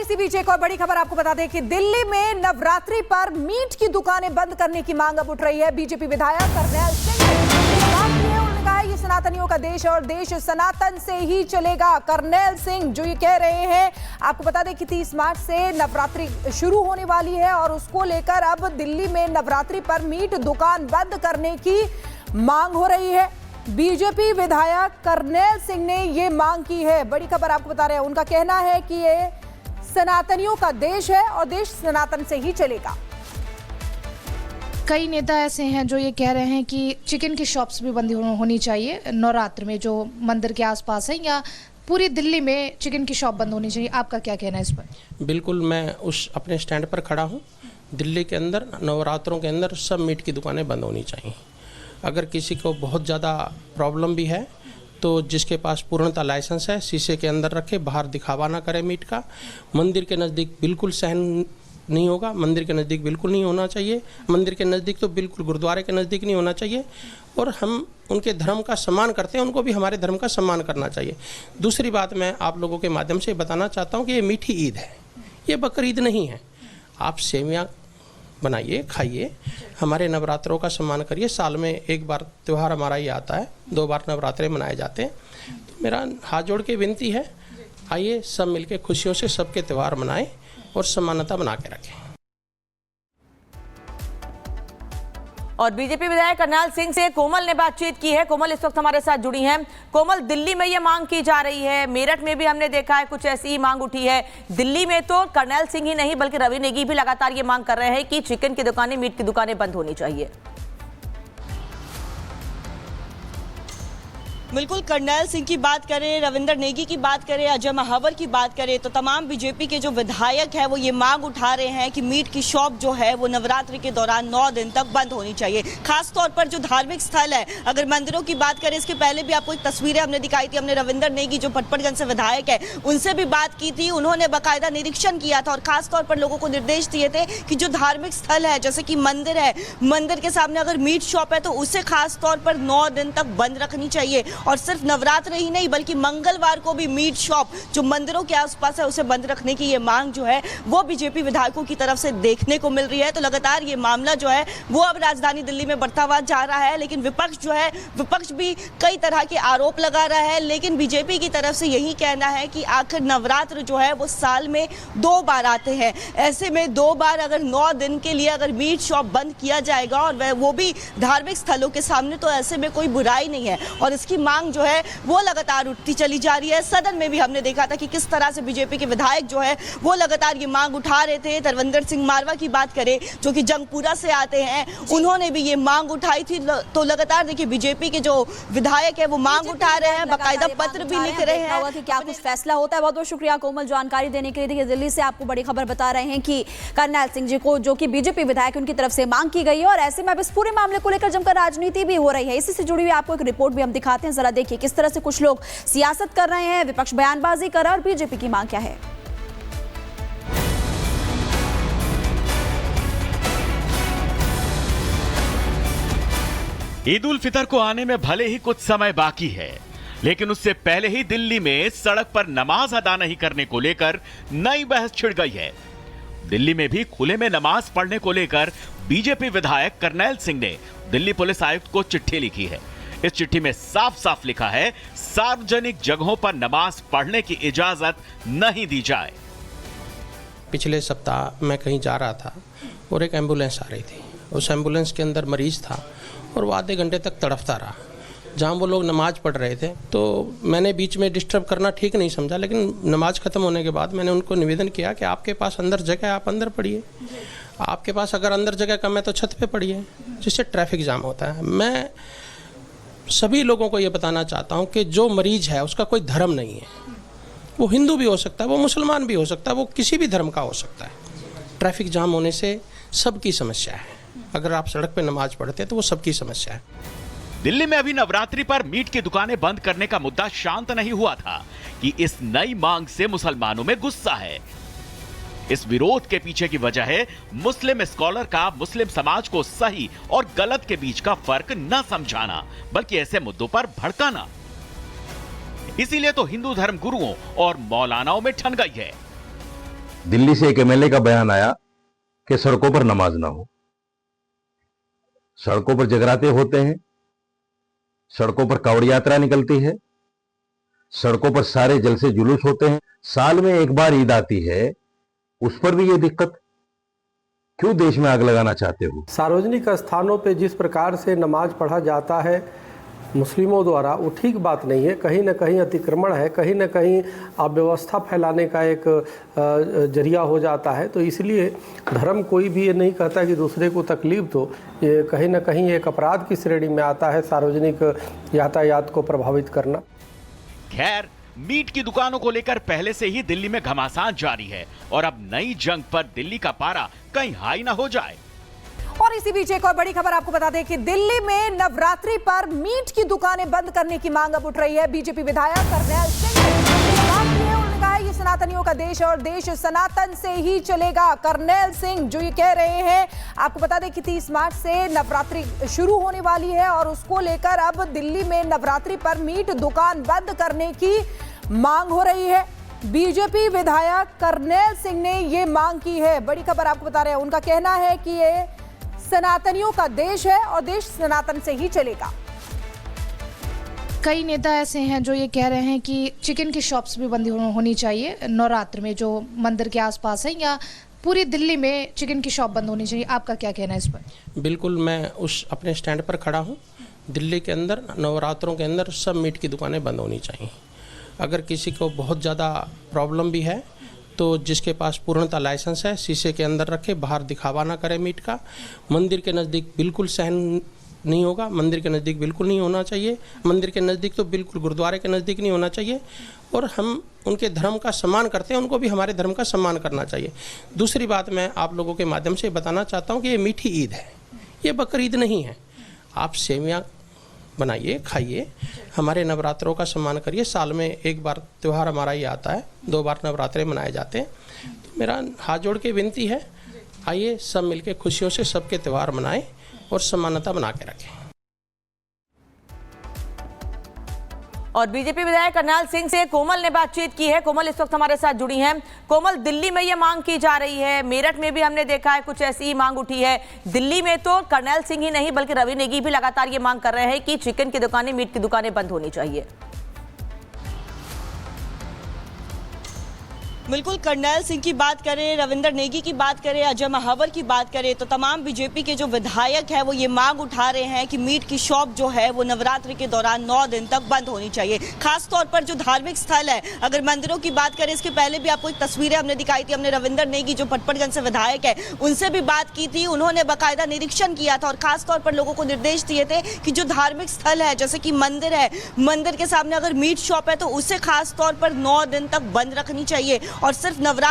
इसी बीच एक और बड़ी खबर आपको बता दें कि दिल्ली में नवरात्रि पर मीट की दुकानें बंद करने की मांग अब उठ रही है। बीजेपी विधायक करनैल सिंह उन्होंने कहा ये सनातनियों का देश और देश सनातन से ही चलेगा। करनैल सिंह जो ये कह रहे हैं, आपको बता दें कि 30 मार्च से नवरात्रि शुरू होने वाली है और उसको लेकर अब दिल्ली में नवरात्रि पर मीट दुकान बंद करने की मांग हो रही है। बीजेपी विधायक करनैल सिंह ने ये मांग की है। बड़ी खबर आपको बता रहे हैं, उनका कहना है कि ये सनातनियों का देश है और देश सनातन से ही चलेगा। कई नेता ऐसे हैं जो ये कह रहे हैं कि चिकन की शॉप्स भी बंद होनी चाहिए नवरात्र में, जो मंदिर के आसपास है, या पूरी दिल्ली में चिकन की शॉप बंद होनी चाहिए। आपका क्या कहना है इस पर? बिल्कुल, मैं उस अपने स्टैंड पर खड़ा हूँ। दिल्ली के अंदर नवरात्रों के अंदर सब मीट की दुकानें बंद होनी चाहिए। अगर किसी को बहुत ज़्यादा प्रॉब्लम भी है तो जिसके पास पूर्णतः लाइसेंस है शीशे के अंदर रखे, बाहर दिखावा ना करे मीट का। मंदिर के नज़दीक बिल्कुल सहन नहीं होगा, मंदिर के नज़दीक बिल्कुल नहीं होना चाहिए। मंदिर के नज़दीक तो बिल्कुल गुरुद्वारे के नज़दीक नहीं होना चाहिए। और हम उनके धर्म का सम्मान करते हैं, उनको भी हमारे धर्म का सम्मान करना चाहिए। दूसरी बात मैं आप लोगों के माध्यम से बताना चाहता हूँ कि ये मीठी ईद है, ये बकरीद नहीं है। आप सेवियाँ बनाइए, खाइए, हमारे नवरात्रों का सम्मान करिए। साल में एक बार त्यौहार हमारा ही आता है, 2 बार नवरात्रे मनाए जाते हैं। तो मेरा हाथ जोड़ के विनती है, आइए सब मिलके खुशियों से सबके त्यौहार मनाएं और समानता बना के रखें। और बीजेपी विधायक करनैल सिंह से कोमल ने बातचीत की है। कोमल इस वक्त हमारे साथ जुड़ी हैं। कोमल, दिल्ली में ये मांग की जा रही है, मेरठ में भी हमने देखा है कुछ ऐसी ही मांग उठी है। दिल्ली में तो करनैल सिंह ही नहीं बल्कि रवि नेगी भी लगातार ये मांग कर रहे हैं कि चिकन की दुकानें, मीट की दुकानें बंद होनी चाहिए। बिल्कुल, करनैल सिंह की बात करें, रविंदर नेगी की बात करें, अजय महावर की बात करें, तो तमाम बीजेपी के जो विधायक हैं वो ये मांग उठा रहे हैं कि मीट की शॉप जो है वो नवरात्रि के दौरान 9 दिन तक बंद होनी चाहिए। खास तौर पर जो धार्मिक स्थल है, अगर मंदिरों की बात करें, इसके पहले भी आपको एक तस्वीरें हमने दिखाई थी। हमने रविंदर नेगी जो पटपड़गंज से विधायक है उनसे भी बात की थी। उन्होंने बाकायदा निरीक्षण किया था और खासतौर पर लोगों को निर्देश दिए थे कि जो धार्मिक स्थल है जैसे कि मंदिर है, मंदिर के सामने अगर मीट शॉप है तो उसे खास तौर पर 9 दिन तक बंद रखनी चाहिए। और सिर्फ नवरात्र ही नहीं बल्कि मंगलवार को भी मीट शॉप जो मंदिरों के आसपास है उसे बंद रखने की ये मांग जो है वो बीजेपी विधायकों की तरफ से देखने को मिल रही है। तो लगातार ये मामला जो है वो अब राजधानी दिल्ली में बढ़ता हुआ जा रहा है। लेकिन विपक्ष जो है, विपक्ष भी कई तरह के आरोप लगा रहा है, लेकिन बीजेपी की तरफ से यही कहना है कि आखिर नवरात्र जो है वो साल में 2 बार आते हैं। ऐसे में 2 बार अगर 9 दिन के लिए अगर मीट शॉप बंद किया जाएगा और वो भी धार्मिक स्थलों के सामने, तो ऐसे में कोई बुराई नहीं है। और इसकी मांग जो है वो लगातार उठती चली जा रही है। सदन में भी हमने देखा था कि किस तरह से बीजेपी के विधायक जो है वो लगातार ये मांग उठा रहे थे। तरविंदर सिंह मारवा की बात करें जो कि जंगपुरा से आते हैं, उन्होंने भी ये मांग उठाई थी। तो लगातार देखिए बीजेपी के जो विधायक है वो मांग उठा रहे हैं, बाकायदा पत्र भी लिख रहे हैं कि क्या कुछ फैसला होता है। बहुत बहुत शुक्रिया कोमल जानकारी देने के लिए। देखिए दिल्ली से आपको बड़ी खबर बता रहे हैं कि करनैल सिंह जी को, जो कि बीजेपी विधायक, उनकी तरफ से मांग की गई है और ऐसे में अब इस पूरे मामले को लेकर जमकर राजनीति भी हो रही है। इसी से जुड़ी हुई आपको एक रिपोर्ट भी हम दिखाते हैं, जरा देखिए किस तरह से कुछ लोग सियासत कर रहे हैं, विपक्ष बयानबाजी कर रहा है और बीजेपी की मांग क्या है। ईद उल फितर को आने में भले ही कुछ समय बाकी है, लेकिन उससे पहले ही दिल्ली में सड़क पर नमाज अदा नहीं करने को लेकर नई बहस छिड़ गई है। दिल्ली में भी खुले में नमाज पढ़ने को लेकर बीजेपी विधायक करनैल सिंह ने दिल्ली पुलिस आयुक्त को चिट्ठी लिखी है। इस चिट्ठी में साफ साफ लिखा है, सार्वजनिक जगहों पर नमाज पढ़ने की इजाजत नहीं दी जाए। पिछले सप्ताह मैं कहीं जा रहा था और एक एम्बुलेंस आ रही थी। उस एम्बुलेंस के अंदर मरीज था और वो आधे घंटे तक तड़फता रहा। जहाँ वो लोग नमाज पढ़ रहे थे तो मैंने बीच में डिस्टर्ब करना ठीक नहीं समझा, लेकिन नमाज ख़त्म होने के बाद मैंने उनको निवेदन किया कि आपके पास अंदर जगह है, आप अंदर पढ़िए। आपके पास अगर अंदर जगह कम है तो छत पे पढ़िए, जिससे ट्रैफिक जाम होता है। मैं सभी लोगों को ये बताना चाहता हूँ कि जो मरीज है उसका कोई धर्म नहीं है। वो हिंदू भी हो सकता है, वो मुसलमान भी हो सकता है, वो किसी भी धर्म का हो सकता है। ट्रैफिक जाम होने से सबकी समस्या है। अगर आप सड़क पे नमाज पढ़ते हैं तो वो सबकी समस्या है। दिल्ली में अभी नवरात्रि पर मीट की दुकानें बंद करने का मुद्दा शांत नहीं हुआ था कि इस नई मांग से मुसलमानों में गुस्सा है। इस विरोध के पीछे की वजह है मुस्लिम स्कॉलर का मुस्लिम समाज को सही और गलत के बीच का फर्क न समझाना, बल्कि ऐसे मुद्दों पर भड़काना। इसीलिए तो हिंदू धर्म गुरुओं और मौलानाओं में ठन गई है। दिल्ली से एक एमएलए का बयान आया कि सड़कों पर नमाज ना हो। सड़कों पर जगराते होते हैं, सड़कों पर कावड़ यात्रा निकलती है, सड़कों पर सारे जलसे जुलूस होते हैं। साल में एक बार ईद आती है, उस पर भी ये दिक्कत। क्यों देश में आग लगाना चाहते हो? सार्वजनिक स्थानों पे जिस प्रकार से नमाज पढ़ा जाता है मुस्लिमों द्वारा, वो ठीक बात नहीं है। कहीं ना कहीं अतिक्रमण है, कहीं ना कहीं अव्यवस्था फैलाने का एक जरिया हो जाता है। तो इसलिए धर्म कोई भी ये नहीं कहता कि दूसरे को तकलीफ दो, ये कहीं ना कहीं एक अपराध की श्रेणी में आता है सार्वजनिक यातायात को प्रभावित करना। खैर, मीट की दुकानों को लेकर पहले से ही दिल्ली में घमासान जारी है और अब नई जंग पर दिल्ली का पारा कहीं हाई ना हो जाए। और इसी बीच एक और बड़ी खबर आपको बता दें कि दिल्ली में नवरात्रि पर मीट की दुकानें बंद करने की मांग अब उठ रही है। बीजेपी विधायक करनेल सिंह ने बात की है। उन्होंने कहा ये सनातनियों का देश और देश सनातन से ही चलेगा। करनेल सिंह जो ये कह रहे हैं, आपको बता दें कि 30 मार्च से नवरात्रि शुरू होने वाली है और उसको लेकर अब दिल्ली में नवरात्रि पर मीट दुकान बंद करने की मांग हो रही है। बीजेपी विधायक करनेल सिंह ने ये मांग की है। बड़ी खबर आपको बता रहे हैं। उनका कहना है कि ये सनातनियों का देश है और देश सनातन से ही चलेगा। कई नेता ऐसे हैं जो ये कह रहे हैं कि चिकन की शॉप्स भी बंद होनी चाहिए नवरात्र में, जो मंदिर के आसपास है, या पूरी दिल्ली में चिकन की शॉप बंद होनी चाहिए। आपका क्या कहना है इस पर? बिल्कुल, मैं उस अपने स्टैंड पर खड़ा हूँ। दिल्ली के अंदर नवरात्रों के अंदर सब मीट की दुकानें बंद होनी चाहिए। अगर किसी को बहुत ज़्यादा प्रॉब्लम भी है तो जिसके पास पूर्णतः लाइसेंस है, शीशे के अंदर रखे, बाहर दिखावा ना करे मीट का। मंदिर के नज़दीक बिल्कुल सहन नहीं होगा, मंदिर के नज़दीक बिल्कुल नहीं होना चाहिए। मंदिर के नज़दीक तो बिल्कुल गुरुद्वारे के नज़दीक नहीं होना चाहिए। और हम उनके धर्म का सम्मान करते हैं, उनको भी हमारे धर्म का सम्मान करना चाहिए। दूसरी बात मैं आप लोगों के माध्यम से बताना चाहता हूँ कि ये मीठी ईद है, ये बकरीद नहीं है। आप सेवियाँ बनाइए, खाइए, हमारे नवरात्रों का सम्मान करिए। साल में एक बार त्यौहार हमारा ये आता है, 2 बार नवरात्रे मनाए जाते हैं। तो मेरा हाथ जोड़ के विनती है, आइए सब मिलके खुशियों से सबके त्यौहार मनाएं और समानता बना के रखें। और बीजेपी विधायक करनेल सिंह से कोमल ने बातचीत की है। कोमल इस वक्त हमारे साथ जुड़ी हैं। कोमल, दिल्ली में ये मांग की जा रही है, मेरठ में भी हमने देखा है कुछ ऐसी ही मांग उठी है। दिल्ली में तो करनेल सिंह ही नहीं बल्कि रवि नेगी भी लगातार ये मांग कर रहे हैं कि चिकन की दुकानें, मीट की दुकानें बंद होनी चाहिए। बिल्कुल, करनेल सिंह की बात करें, रविंद्र नेगी की बात करें, अजय महावर की बात करें, तो तमाम बीजेपी के जो विधायक हैं वो ये मांग उठा रहे हैं कि मीट की शॉप जो है वो नवरात्रि के दौरान 9 दिन तक बंद होनी चाहिए। खासतौर पर जो धार्मिक स्थल है, अगर मंदिरों की बात करें, इसके पहले भी आपको एक तस्वीरें हमने दिखाई थी। हमने रविंद्र नेगी जो पटपड़गंज से विधायक है उनसे भी बात की थी। उन्होंने बाकायदा निरीक्षण किया था और खासतौर पर लोगों को निर्देश दिए थे कि जो धार्मिक स्थल है, जैसे कि मंदिर है, मंदिर के सामने अगर मीट शॉप है तो उसे खासतौर पर 9 दिन तक बंद रखनी चाहिए और सिर्फ नवरात्रि